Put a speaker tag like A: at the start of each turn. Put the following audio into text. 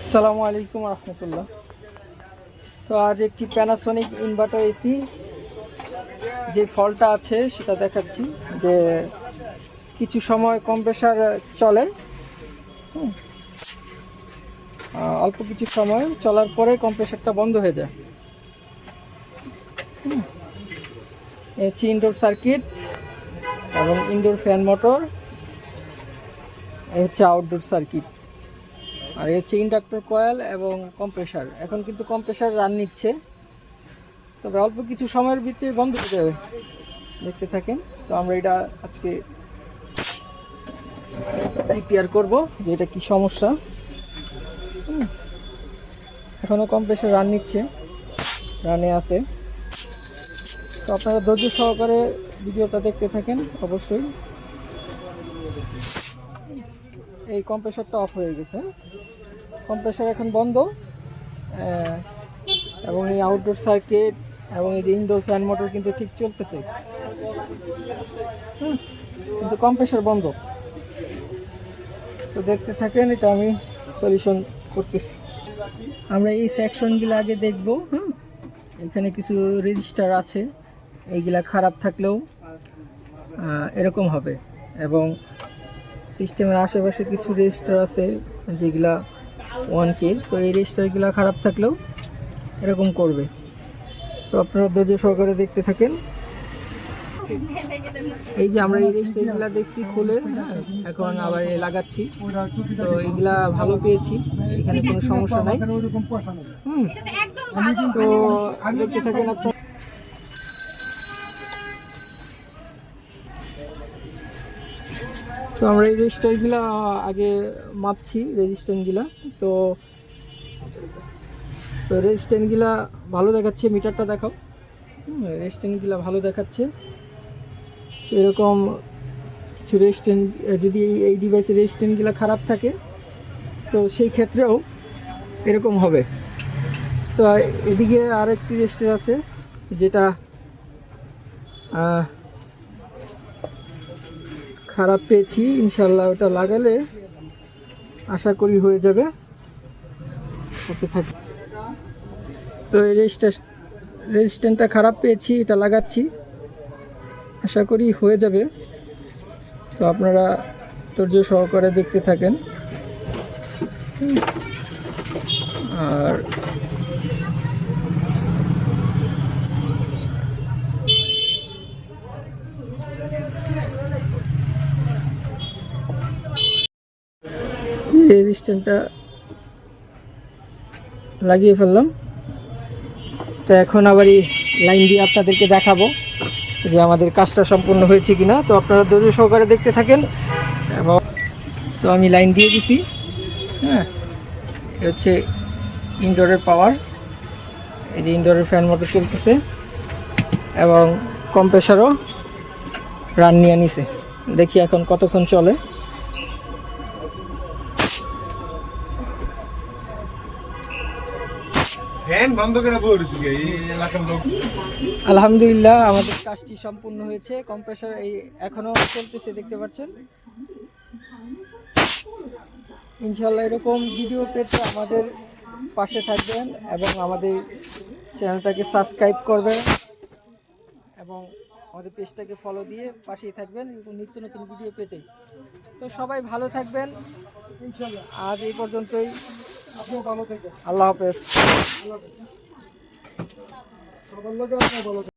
A: আসসালামু আলাইকুম রহমতুল্লাহ। তো আজ একটি প্যানাসোনিক ইনভার্টার এসি যে ফল্টটা আছে সেটা দেখাচ্ছি। যে কিছু সময় কম্প্রেসার চলে, অল্প কিছু সময় চলার পরে কম্প্রেসারটা বন্ধ হয়ে যায়। এ হচ্ছে ইনডোর সার্কিট এবং ইনডোর ফ্যান মোটর, এ হচ্ছে আউটডোর সার্কিট, আর এই হচ্ছে ইন্ডাক্টর কয়েল এবং কম্প্রেসার। এখন কিন্তু কম্প্রেসার রান নিচ্ছে, তবে অল্প কিছু সময়ের ভিতরে বন্ধ হয়ে যাবে, দেখতে থাকেন। তো আমরা এটা আজকে রিপেয়ার করব যে এটা কি সমস্যা। এখনও কম্প্রেসার রান নিচ্ছে, রানে আছে। তো আপনারা ধৈর্য সহকারে ভিডিওটা দেখতে থাকেন অবশ্যই। এই কম্প্রেসারটা অফ হয়ে গেছে, কম্প্রেসার এখন বন্ধ, এবং এই আউটডোর সার্কিট এবং এই যে ইনডোর ফ্যান মোটর কিন্তু ঠিক চলতেছে, কিন্তু কম্প্রেসার বন্ধ। তো দেখতে থাকেন, এটা আমি সলিউশন করতেছি। আমরা এই সেকশনগুলো আগে দেখব। এখানে কিছু রেজিস্টার আছে, এইগুলা খারাপ থাকলেও এরকম হবে, এবং সিস্টেমের আশেপাশে কিছু রেজিস্টার আছে যেগুলা 1K, তো এই রেজিস্টারগুলো খারাপ থাকলেও এরকম করবে। তো আপনারা ধৈর্য সহকারে দেখতে থাকেন। এই যে আমরা এই রেজিস্টারগুলো দেখছি খুলে, এখন আবার লাগাচ্ছি। তো এইগুলা ভালো পেয়েছি, এখানে কোনো সমস্যা নাই। তো দেখতে থাকেন আপনারা। তো আমরা এই রেজিস্টারগুলো আগে মাপছি, রেজিস্ট্যান্টগুলো। তো তো রেজিস্ট্যান্টগুলো ভালো দেখাচ্ছে, মিটারটা দেখাও। রেজিস্ট্যান্টগুলো ভালো দেখাচ্ছে। এরকম কিছু রেজিস্ট্যান্ট, যদি এই ডিভাইসের রেজিস্ট্যান্টগুলো খারাপ থাকে তো সেই ক্ষেত্রেও এরকম হবে। তো এদিকে আর একটি রেজিস্টার আছে যেটা খারাপ পেয়েছি, ইনশাল্লাহ ওটা লাগালে আশা করি হয়ে যাবে। সাথে থাকে। তো এই রেজিস্ট্যান্টটা খারাপ পেয়েছি, এটা লাগাচ্ছি, আশা করি হয়ে যাবে। তো আপনারা ধৈর্য সহকারে দেখতে থাকেন। আর রেজিস্ট্যান্টটা লাগিয়ে ফেললাম। তো এখন আবার এই লাইন দিয়ে আপনাদেরকে দেখাবো যে আমাদের কাজটা সম্পূর্ণ হয়েছে কিনা। তো আপনারা ধৈর্য সহকারে দেখতে থাকেন। এবং তো আমি লাইন দিয়ে দিছি। এটা হচ্ছে ইনডোরের পাওয়ার, এই যে ইনডোরের ফ্যান মোটর চলতেছে এবং কম্প্রেসারও রান নিয়ে নিছে। দেখি এখন কতক্ষণ চলে। আলহামদুলিল্লাহ আমাদের কাজটি সম্পূর্ণ হয়েছে। কম্প্রেসার এই এখনো চলতেছে, দেখতে পাচ্ছেন। ইনশাল্লাহ এরকম ভিডিও পেতে আমাদের পাশে থাকবেন এবং আমাদের চ্যানেলটাকে সাবস্ক্রাইব করবেন এবং আমাদের পেজটাকে ফলো দিয়ে পাশেই থাকবেন এবং নিত্য নতুন ভিডিও পেতে। তো সবাই ভালো থাকবেন ইনশাল্লাহ। আজ এই পর্যন্তই, আপনিও ভালো থাকবেন। আল্লাহ হাফেজ।